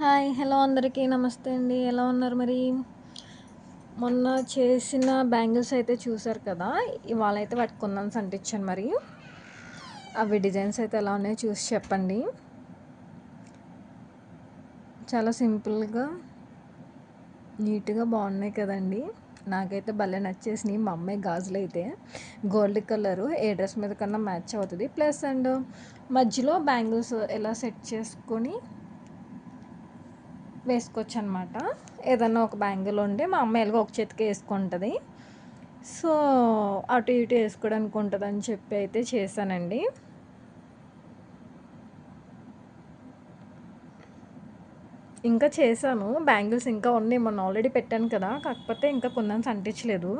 Hi hello అందరికీ నమస్తే అండి. ఎలా ఉన్నారు మరి? మొన్న చేసిన బ్యాంగిల్స్ అయితే చూసారు కదా! ఇవాళ అయితే వాటికి కుందన్స్ అంటించాను మరి. అవి డిజైన్స్ అయితే ఎలా ఉన్నాయో చూసి చెప్పండి. చాలా సింపుల్‌గా, నీట్‌గా బాగున్నాయి కదండీ! నాకైతే భలే నచ్చేసినాయి. మా అమ్మాయి గాజులైతే గోల్డ్ కలరు ఏ డ్రెస్ మీద కన్నా మ్యాచ్ అవుతుంది. ప్లస్ అండ్ మధ్యలో బ్యాంగిల్స్ ఎలా సెట్ చేసుకొని వేసుకోవచ్చు అనమాట. ఏదన్నా ఒక బ్యాంగిల్ ఉండి మా అమ్మ ఎలాగో ఒక చేతికి వేసుకుంటుంది. సో అటు ఇటు వేసుకోవడానికి ఉంటుందని చెప్పి అయితే చేశానండి. ఇంకా చేశాను. బ్యాంగిల్స్ ఇంకా ఉన్నాయి. మొన్న ఆల్రెడీ పెట్టాను కదా! కాకపోతే ఇంకా కుందన్స్ అంటించలేదు.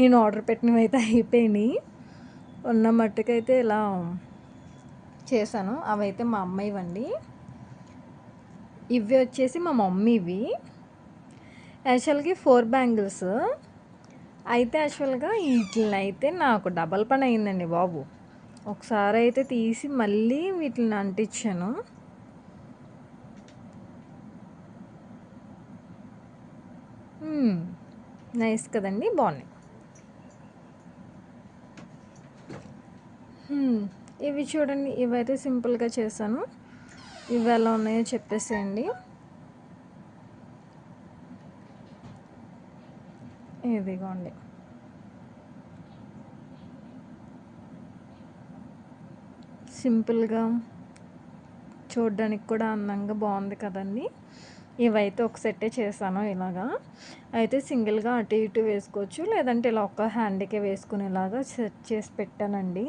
నేను ఆర్డర్ పెట్టినవి అయితే అయిపోయినాయి. ఉన్న మట్టుకైతే ఇలా చేశాను. అవైతే మా అమ్మాయివండి. ఇవి వచ్చేసి మా మమ్మీవి. యాక్చువల్గా 4 బ్యాంగిల్స్ అయితే యాక్చువల్గా వీటిని అయితే నాకు డబల్ పని అయిందండి బాబు. ఒకసారి అయితే తీసి మళ్ళీ వీటిని అంటించాను. నైస్ కదండి, బాగున్నాయి. ఇవి చూడండి, ఇవైతే సింపుల్గా చేశాను. ఇవి ఎలా ఉన్నాయో చెప్పేసేయండి. ఇదిగోండి, సింపుల్గా చూడడానికి కూడా అందంగా బాగుంది కదండి. ఇవైతే ఒక సెట్టే చేశాను ఇలాగా. అయితే సింగిల్గా అటు ఇటు వేసుకోవచ్చు, లేదంటే ఇలా ఒక హ్యాండ్కే వేసుకునేలాగా సెట్ చేసి పెట్టానండి.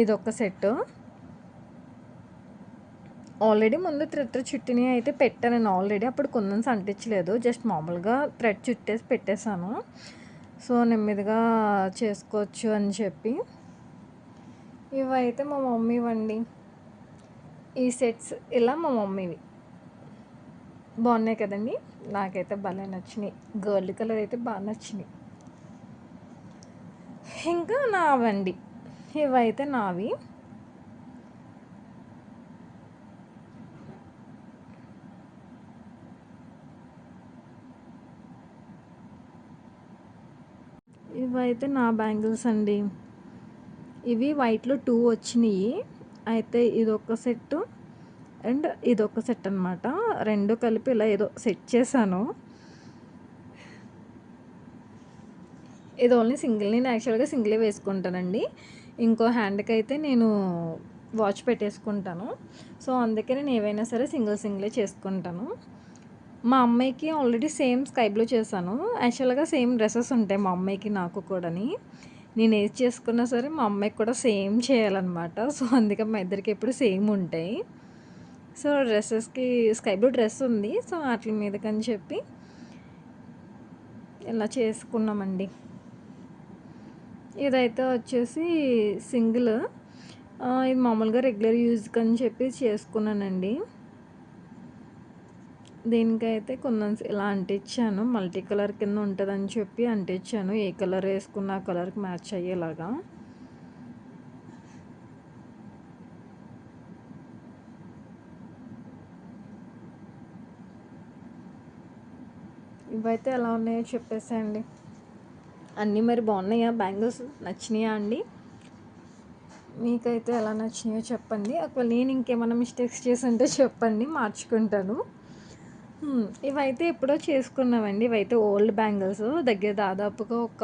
ఇదొక సెట్. ఆల్రెడీ ముందు థ్రెడ్ చుట్టిని అయితే పెట్టాను నేను ఆల్రెడీ. అప్పుడు కుందన్స్ అంటించలేదు, జస్ట్ మామూలుగా థ్రెడ్ చుట్టేసి పెట్టేశాను. సో నెమ్మదిగా చేసుకోవచ్చు అని చెప్పి. ఇవైతే మా మమ్మీ వండి ఈ సెట్స్ ఇలా మా మమ్మీవి బాగున్నాయి కదండి. నాకైతే భలే నచ్చినాయి. గోల్డ్ కలర్ అయితే బాగా నచ్చినాయి. ఇంకా నావండి, ఇవైతే నావి. ఇవైతే నా బ్యాంగిల్స్ అండి. ఇవి వైట్లో 2 వచ్చినాయి. అయితే ఇదొక సెట్ అండ్ ఇదొక సెట్ అనమాట. రెండు కలిపి ఇలా ఏదో సెట్ చేశాను. ఇది ఓన్లీ సింగిల్. నేను యాక్చువల్గా సింగిలే వేసుకుంటానండి. ఇంకో హ్యాండ్కి అయితే నేను వాచ్ పెట్టేసుకుంటాను. సో అందుకే నేను ఏవైనా సరే సింగిలే చేసుకుంటాను. మా అమ్మాయికి ఆల్రెడీ సేమ్ స్కై బ్లూ చేశాను. యాక్చువల్గా సేమ్ డ్రెస్సెస్ ఉంటాయి మా అమ్మాయికి నాకు కూడాని. నేను ఏది చేసుకున్నా సరే మా అమ్మాయికి కూడా సేమ్ చేయాలన్నమాట. సో అందుకే మా ఇద్దరికి ఎప్పుడు సేమ్ ఉంటాయి. సో డ్రెస్సెస్కి స్కై బ్లూ డ్రెస్ ఉంది. సో వాటి మీదకని చెప్పి ఇలా చేసుకున్నామండి. ఇదైతే వచ్చేసి సింగిల్. ఇది మామూలుగా రెగ్యులర్ యూజ్కి అని చెప్పి చేసుకున్నానండి. దీనికైతే కుందన్స్ ఇలా అంటించాను. మల్టీ కలర్ కింద ఉంటుందని చెప్పి అంటించాను. ఏ కలర్ వేసుకున్న ఆ కలర్కి మ్యాచ్ అయ్యేలాగా. ఇవైతే ఎలా ఉన్నాయో చెప్పేసేయండి. అన్నీ మరి బాగున్నాయా? బ్యాంగిల్స్ నచ్చినాయా అండి? మీకైతే ఎలా నచ్చినాయో చెప్పండి. ఒకవేళ నేను ఇంకేమైనా మిస్టేక్స్ చేస్తుంటే చెప్పండి, మార్చుకుంటాను. ఇవైతే ఎప్పుడో చేసుకున్నామండి. ఇవైతే ఓల్డ్ బ్యాంగిల్స్. దాదాపుగా ఒక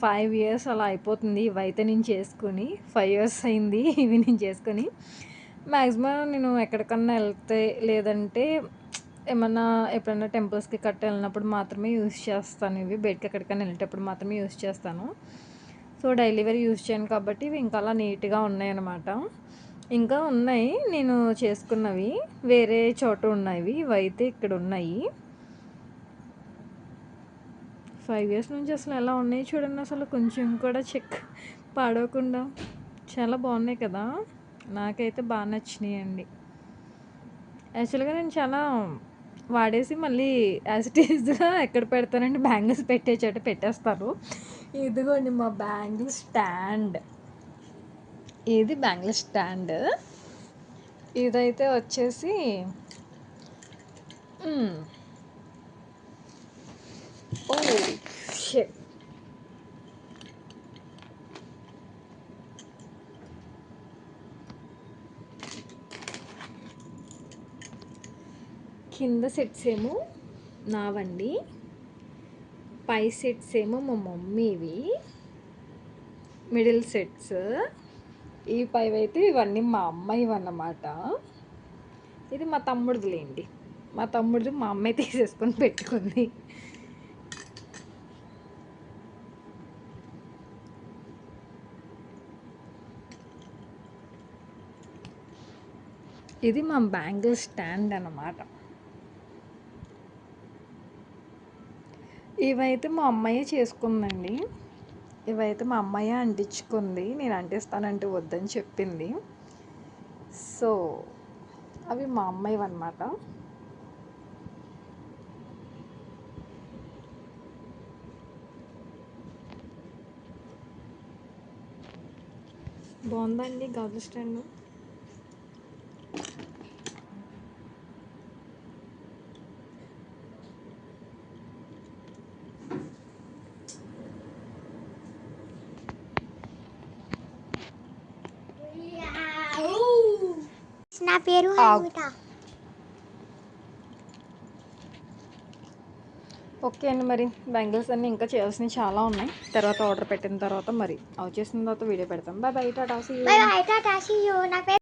5 ఇయర్స్ అలా అయిపోతుంది. ఇవైతే నేను చేసుకుని 5 ఇయర్స్ అయింది ఇవి నేను చేసుకొని. మ్యాక్సిమం నేను ఎక్కడికన్నా వెళ్తే, లేదంటే ఏమన్నా ఎప్పుడైనా టెంపుల్స్కి కట్ట వెళ్ళినప్పుడు మాత్రమే యూజ్ చేస్తాను. ఇవి బయటకి ఎక్కడికైనా వెళ్ళేటప్పుడు మాత్రమే యూజ్ చేస్తాను. సో డైలీ వేర్ యూజ్ చేయను కాబట్టి ఇవి ఇంకా అలా నీట్గా ఉన్నాయి అన్నమాట. ఇంకా ఉన్నాయి నేను చేసుకున్నవి, వేరే చోట ఉన్నాయి. ఇవైతే ఇక్కడ ఉన్నాయి. 5 ఇయర్స్ నుంచి అసలు ఎలా ఉన్నాయి చూడండి. అసలు కొంచెం కూడా పాడవకుండా చాలా బాగున్నాయి కదా. నాకైతే బాగా నచ్చినాయండి. యాక్చువల్గా నేను చాలా వాడేసి మళ్ళీ యాజ్ ఇట్ ఈజ్గా ఎక్కడ పెడతానంటే బ్యాంగిల్స్ పెట్టే చోట పెట్టేస్తారు. ఇదిగోండి మా బ్యాంగిల్ స్టాండ్. ఇది బ్యాంగిల్ స్టాండ్. ఇదైతే వచ్చేసి ఓ షిట్. కింద సెట్స్ ఏమో నావండి, పై సెట్స్ ఏమో మా మమ్మీవి, మిడిల్ సెట్స్ ఈ పైవి అయితే ఇవన్నీ మా అమ్మాయివి అన్నమాట. ఇది మా తమ్ముడిదిలేండి, మా తమ్ముడిది మా అమ్మాయి తీసేసుకొని పెట్టుకుంది. ఇది మా బ్యాంగిల్ స్టాండ్ అన్నమాట. ఇవైతే మా అమ్మాయే చేసుకుందండి, ఇవైతే మా అమ్మాయే అంటించుకుంది, నేను అంటిస్తానంటే వద్దని చెప్పింది. సో అవి మా అమ్మాయివి అన్నమాట. బాగుందండి గాజు స్టాండ్. నా పేరు హనుమిత. ఓకే అండి, మరి బ్యాంగిల్స్ అన్నీ ఇంకా చేయాల్సినవి చాలా ఉన్నాయి. తర్వాత ఆర్డర్ పెట్టిన తర్వాత మరి అవి చేసిన తర్వాత వీడియో పెడతాం. Bye bye, tata, see you. Bye bye tata, see you. నా పేరు